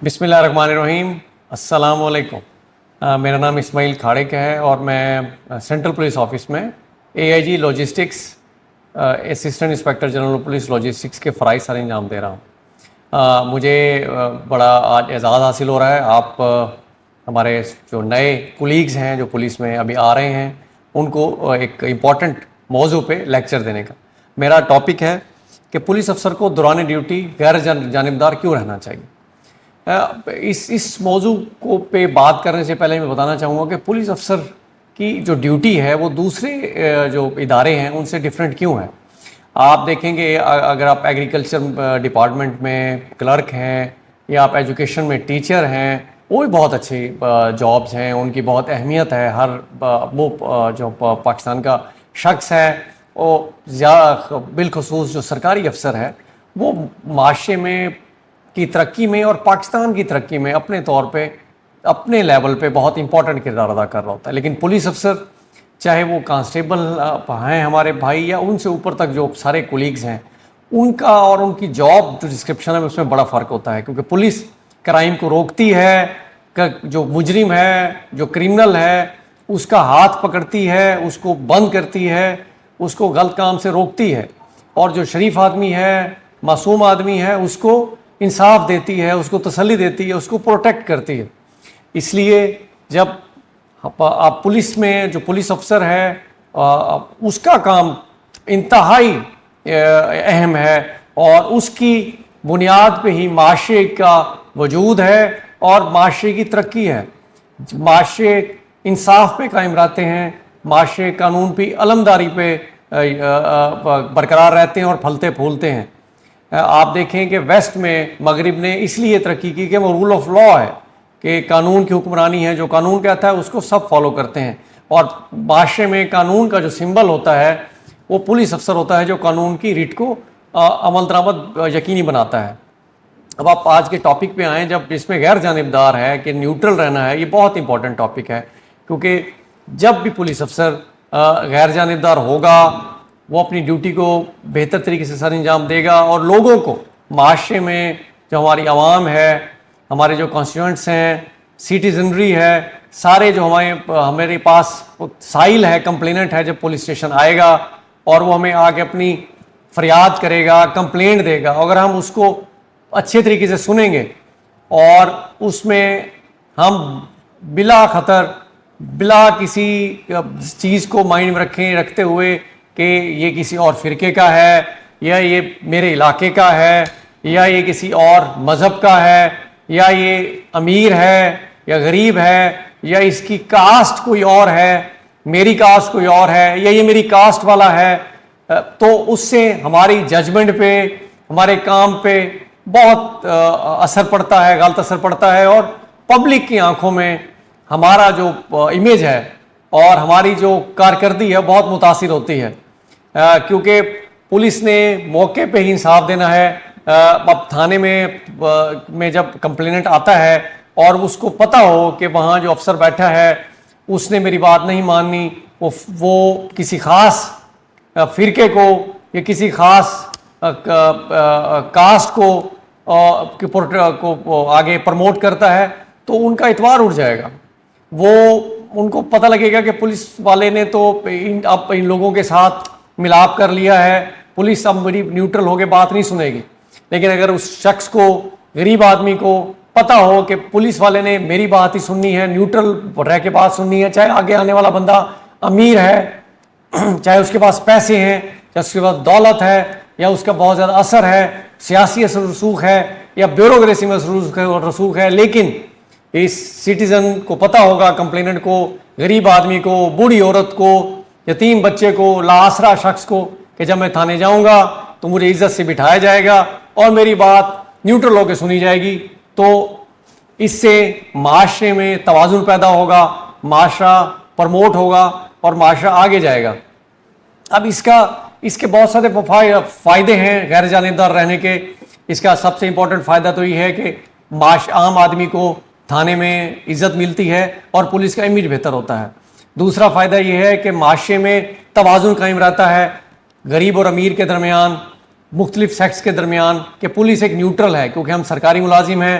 بسم اللہ الرحمن الرحیم. السلام علیکم. میرا نام اسماعیل کھاڑے کا ہے اور میں سینٹرل پولیس آفس میں AIG logistics assistant inspector general police logistics کے فرائض سر انجام دے رہا ہوں. مجھے بڑا آج اعزاز حاصل ہو رہا ہے. آپ ہمارے جو نئے کولیگز ہیں جو پولیس میں ابھی آ رہے ہیں ان کو ایک امپورٹنٹ موضوع پہ لیکچر دینے کا. میرا ٹاپک ہے کہ پولیس افسر کو دوران ڈیوٹی غیر جانبدار کیوں رہنا چاہیے. اس موضوع کو پہ بات کرنے سے پہلے میں بتانا چاہوں گا کہ پولیس افسر کی جو ڈیوٹی ہے وہ دوسرے جو ادارے ہیں ان سے ڈیفرنٹ کیوں ہے. آپ دیکھیں گے اگر آپ ایگریکلچر ڈپارٹمنٹ میں کلرک ہیں یا آپ ایجوکیشن میں ٹیچر ہیں, وہ بھی بہت اچھی جابز ہیں, ان کی بہت اہمیت ہے. ہر وہ جو پاکستان کا شخص ہے وہ بالخصوص جو سرکاری افسر ہے وہ معاشرے میں کی ترقی میں اور پاکستان کی ترقی میں اپنے طور پہ اپنے لیول پہ بہت امپورٹنٹ کردار ادا کر رہا ہوتا ہے. لیکن پولیس افسر چاہے وہ کانسٹیبل ہیں ہمارے بھائی یا ان سے اوپر تک جو سارے کولیگز ہیں, ان کا اور ان کی جاب جو ڈسکرپشن ہے اس میں بڑا فرق ہوتا ہے. کیونکہ پولیس کرائم کو روکتی ہے, جو مجرم ہے جو کرمنل ہے اس کا ہاتھ پکڑتی ہے, اس کو بند کرتی ہے, اس کو غلط کام سے روکتی ہے, اور جو شریف آدمی ہے معصوم آدمی ہے اس کو انصاف دیتی ہے, اس کو تسلی دیتی ہے, اس کو پروٹیکٹ کرتی ہے. اس لیے جب آپ پولیس میں جو پولیس افسر ہے اس کا کام انتہائی اہم ہے اور اس کی بنیاد پہ ہی معاشرے کا وجود ہے اور معاشرے کی ترقی ہے. معاشرے انصاف پہ قائم رہتے ہیں, معاشرے قانون پہ علمداری پہ برقرار رہتے ہیں اور پھلتے پھولتے ہیں. آپ دیکھیں کہ ویسٹ میں مغرب نے اس لیے ترقی کی کہ وہ رول آف لا ہے, کہ قانون کی حکمرانی ہے, جو قانون کہتا ہے اس کو سب فالو کرتے ہیں. اور معاشرے میں قانون کا جو سمبل ہوتا ہے وہ پولیس افسر ہوتا ہے جو قانون کی ریٹ کو عمل درآمد یقینی بناتا ہے. اب آپ آج کے ٹاپک پہ آئیں جب اس میں غیر جانبدار ہے کہ نیوٹرل رہنا ہے. یہ بہت امپورٹنٹ ٹاپک ہے کیونکہ جب بھی پولیس افسر غیر جانبدار ہوگا وہ اپنی ڈیوٹی کو بہتر طریقے سے سر انجام دے گا اور لوگوں کو معاشرے میں جو ہماری عوام ہے, ہمارے جو کانسٹیٹوئنٹس ہیں, سٹیزنری ہے, سارے جو ہمارے پاس سائل ہے, کمپلیننٹ ہے, جب پولیس اسٹیشن آئے گا اور وہ ہمیں آ کے اپنی فریاد کرے گا, کمپلینٹ دے گا, اگر ہم اس کو اچھے طریقے سے سنیں گے اور اس میں ہم بلا خطر بلا کسی چیز کو مائنڈ میں رکھتے ہوئے کہ یہ کسی اور فرقے کا ہے یا یہ میرے علاقے کا ہے یا یہ کسی اور مذہب کا ہے یا یہ امیر ہے یا غریب ہے یا اس کی کاسٹ کوئی اور ہے, میری کاسٹ کوئی اور ہے یا یہ میری کاسٹ والا ہے, تو اس سے ہماری ججمنٹ پہ ہمارے کام پہ بہت اثر پڑتا ہے, غلط اثر پڑتا ہے, اور پبلک کی آنکھوں میں ہمارا جو امیج ہے اور ہماری جو کارکردگی ہے بہت متاثر ہوتی ہے. کیونکہ پولیس نے موقع پہ ہی انصاف دینا ہے. اب تھانے میں جب کمپلیننٹ آتا ہے اور اس کو پتہ ہو کہ وہاں جو افسر بیٹھا ہے اس نے میری بات نہیں ماننی, وہ کسی خاص فرقے کو یا کسی خاص کاسٹ کو آگے پروموٹ کرتا ہے, تو ان کا اعتبار اٹھ جائے گا. ان کو پتہ لگے گا کہ پولیس والے نے تو اب ان لوگوں کے ساتھ ملاپ کر لیا ہے, پولیس اب بڑی نیوٹرل ہو کے بات نہیں سنے گی. لیکن اگر اس شخص کو, غریب آدمی کو پتہ ہو کہ پولیس والے نے میری بات ہی سننی ہے, نیوٹرل رہ کے بات سننی ہے, چاہے آگے آنے والا بندہ امیر ہے, چاہے اس کے پاس پیسے ہیں, چاہے اس کے پاس دولت ہے, یا اس کا بہت زیادہ اثر ہے, سیاسی اثر رسوخ ہے یا بیوروکریسی میں رسوخ ہے, لیکن اس سٹیزن کو پتہ ہوگا, کمپلیننٹ کو, غریب آدمی کو, بوڑھی عورت کو, یتیم بچے کو, لاآسرا شخص کو, کہ جب میں تھانے جاؤں گا تو مجھے عزت سے بٹھایا جائے گا اور میری بات نیوٹرل ہو کے سنی جائے گی. تو اس سے معاشرے میں توازن پیدا ہوگا, معاشرہ پرموٹ ہوگا اور معاشرہ آگے جائے گا. اب اس کے بہت سارے فائدے ہیں غیر جانبدار رہنے کے. اس کا سب سے امپورٹنٹ فائدہ تو یہ ہے کہ عام آدمی کو تھانے میں عزت ملتی ہے اور پولیس کا امیج بہتر ہوتا ہے. دوسرا فائدہ یہ ہے کہ معاشرے میں توازن قائم رہتا ہے غریب اور امیر کے درمیان, مختلف سیکس کے درمیان, کہ پولیس ایک نیوٹرل ہے. کیونکہ ہم سرکاری ملازم ہیں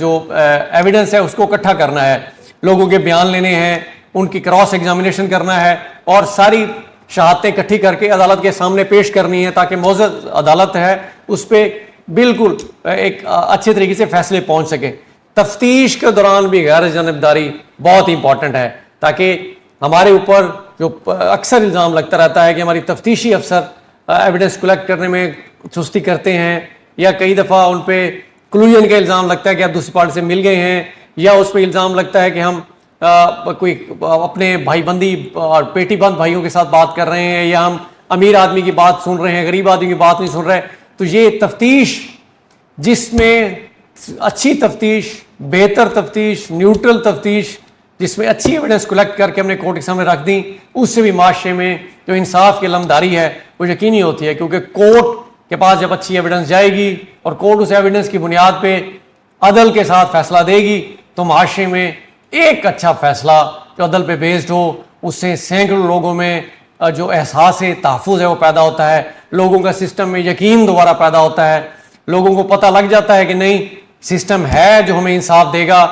جو ایویڈنس ہے اس کو اکٹھا کرنا ہے، لوگوں کے بیان لینے ہیں، ان کی کراس ایگزامینیشن کرنا ہے اور ساری شہادتیں اکٹھی کر کے عدالت کے سامنے پیش کرنی ہے تاکہ موزز عدالت ہے اس پہ بالکل ایک اچھے طریقے سے فیصلے پہنچ سکے۔ تفتیش کے دوران بھی غیر جانبداری بہت امپورٹنٹ ہے تاکہ ہمارے اوپر جو اکثر الزام لگتا رہتا ہے کہ ہماری تفتیشی افسر ایویڈنس کلیکٹ کرنے میں چستی کرتے ہیں، یا کئی دفعہ ان پہ کلوژن کا الزام لگتا ہے کہ آپ دوسری پارٹی سے مل گئے ہیں، یا اس پہ الزام لگتا ہے کہ ہم کوئی اپنے بھائی بندی اور پیٹی بند بھائیوں کے ساتھ بات کر رہے ہیں، یا ہم امیر آدمی کی بات سن رہے ہیں، غریب آدمی کی بات نہیں سن رہے۔ تو یہ تفتیش جس میں اچھی تفتیش، بہتر تفتیش، نیوٹرل تفتیش، جس میں اچھی ایویڈنس کلیکٹ کر کے ہم نے کورٹ کے سامنے رکھ دیں، اس سے بھی معاشرے میں جو انصاف کی علمداری ہے وہ یقینی ہوتی ہے، کیونکہ کورٹ کے پاس جب اچھی ایویڈنس جائے گی اور کورٹ اس ایویڈنس کی بنیاد پہ عدل کے ساتھ فیصلہ دے گی تو معاشرے میں ایک اچھا فیصلہ جو عدل پہ بیسڈ ہو، اس سے سینکڑوں لوگوں میں جو احساس تحفظ ہے وہ پیدا ہوتا ہے، لوگوں کا سسٹم میں یقین دوبارہ پیدا ہوتا ہے، لوگوں کو پتہ لگ جاتا ہے کہ نہیں، سسٹم ہے جو ہمیں انصاف دے گا،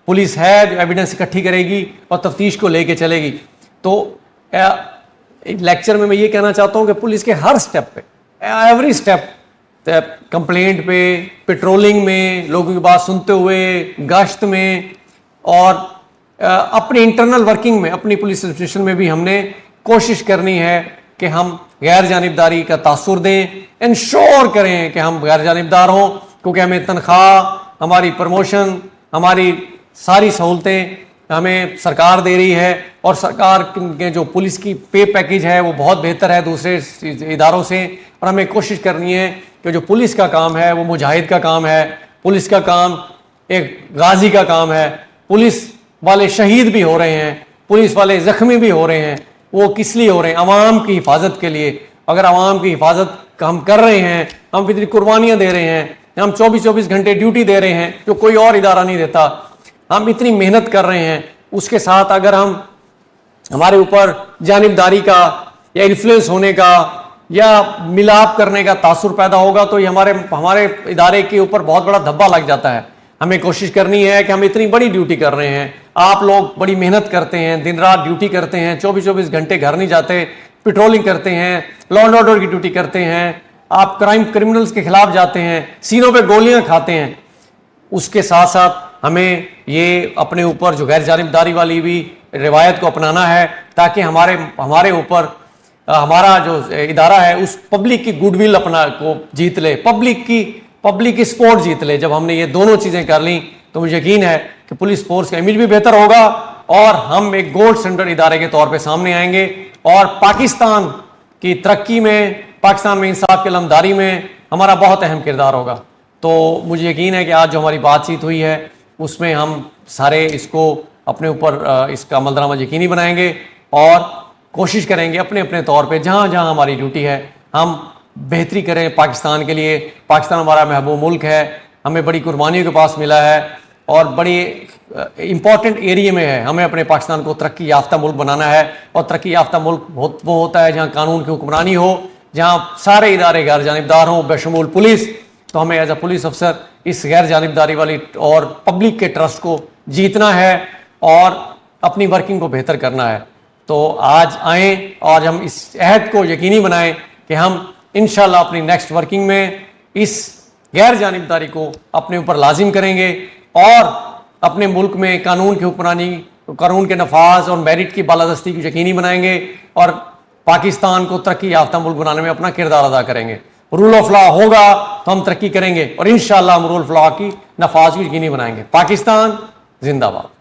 پولیس ہے جو ایویڈنس اکٹھی کرے گی اور تفتیش کو لے کے چلے گی۔ تو لیکچر میں یہ کہنا چاہتا ہوں کہ پولیس کے ہر سٹیپ پہ، ایوری سٹیپ، کمپلینٹ پہ، پیٹرولنگ میں، لوگوں کی بات سنتے ہوئے، گشت میں، اور اپنی انٹرنل ورکنگ میں، اپنی پولیس ایڈمنسٹریشن میں بھی ہم نے کوشش کرنی ہے کہ ہم غیر جانبداری کا تاثر دیں، انشور کریں کہ ہم غیر جانبدار ہوں، کیونکہ ہمیں تنخواہ، ہماری پروموشن، ہماری ساری سہولتیں ہمیں سرکار دے رہی ہے، اور سرکار کے جو پولیس کی پے پیکیج ہے وہ بہت بہتر ہے دوسرے اداروں سے، اور ہمیں کوشش کرنی ہے کہ جو پولیس کا کام ہے وہ مجاہد کا کام ہے، پولیس کا کام ایک غازی کا کام ہے، پولیس والے شہید بھی ہو رہے ہیں، پولیس والے زخمی بھی ہو رہے ہیں، وہ کس لیے ہو رہے ہیں؟ عوام کی حفاظت کے لیے۔ اگر عوام کی حفاظت ہم کر رہے ہیں، ہم اتنی قربانیاں دے رہے ہیں، ہم 24 گھنٹے ڈیوٹی دے رہے ہیں جو کوئی اور ادارہ نہیں دیتا، ہم اتنی محنت کر رہے ہیں، اس کے ساتھ اگر ہمارے اوپر جانبداری کا یا انفلوئنس ہونے کا یا ملاپ کرنے کا تاثر پیدا ہوگا تو یہ ہمارے ادارے کے اوپر بہت بڑا دھبا لگ جاتا ہے۔ ہمیں کوشش کرنی ہے کہ ہم اتنی بڑی ڈیوٹی کر رہے ہیں، آپ لوگ بڑی محنت کرتے ہیں، دن رات ڈیوٹی کرتے ہیں، 24 گھنٹے گھر نہیں جاتے، پیٹرولنگ کرتے ہیں، لا اینڈ آرڈر کی ڈیوٹی کرتے ہیں، آپ کرمنلز کے خلاف جاتے ہیں، سینوں پہ گولیاں کھاتے ہیں۔ اس کے ساتھ ساتھ ہمیں یہ اپنے اوپر جو غیر جانبداری والی بھی روایت کو اپنانا ہے تاکہ ہمارے اوپر ہمارا جو ادارہ ہے اس پبلک کی گڈ ول اپنا کو جیت لے، پبلک کی سپورٹ جیت لے۔ جب ہم نے یہ دونوں چیزیں کر لیں تو مجھے یقین ہے کہ پولیس فورس کا امیج بھی بہتر ہوگا اور ہم ایک گولڈ اسٹینڈرڈ ادارے کے طور پہ سامنے آئیں گے، اور پاکستان کی ترقی میں، پاکستان میں انصاف کی علمداری میں ہمارا بہت اہم کردار ہوگا۔ تو مجھے یقین ہے کہ آج جو ہماری بات چیت ہوئی ہے اس میں ہم سارے اس کو اپنے اوپر اس کا عمل درآمد یقینی بنائیں گے اور کوشش کریں گے اپنے اپنے طور پہ جہاں جہاں ہماری ڈیوٹی ہے ہم بہتری کریں پاکستان کے لیے۔ پاکستان ہمارا محبوب ملک ہے، ہمیں بڑی قربانیوں کے پاس ملا ہے اور بڑی امپورٹنٹ ایریے میں ہے۔ ہمیں اپنے پاکستان کو ترقی یافتہ ملک بنانا ہے، اور ترقی یافتہ ملک وہ ہوتا ہے جہاں قانون کی حکمرانی ہو، جہاں سارے ادارے غیر جانبدار ہوں بشمول پولیس۔ تو ہمیں ایز اے پولیس افسر اس غیر جانبداری والی اور پبلک کے ٹرسٹ کو جیتنا ہے اور اپنی ورکنگ کو بہتر کرنا ہے۔ تو آج آئیں اور ہم اس عہد کو یقینی بنائیں کہ ہم انشاءاللہ اپنی نیکسٹ ورکنگ میں اس غیر جانبداری کو اپنے اوپر لازم کریں گے اور اپنے ملک میں قانون کی حکمرانی، قانون کے نفاذ اور میرٹ کی بالادستی کو یقینی بنائیں گے اور پاکستان کو ترقی یافتہ ملک بنانے میں اپنا کردار ادا کریں گے۔ رول آف لا ہوگا تو ہم ترقی کریں گے اور انشاءاللہ ہم رول آف لا کی نفاذ کو یقینی بنائیں گے۔ پاکستان زندہ باد۔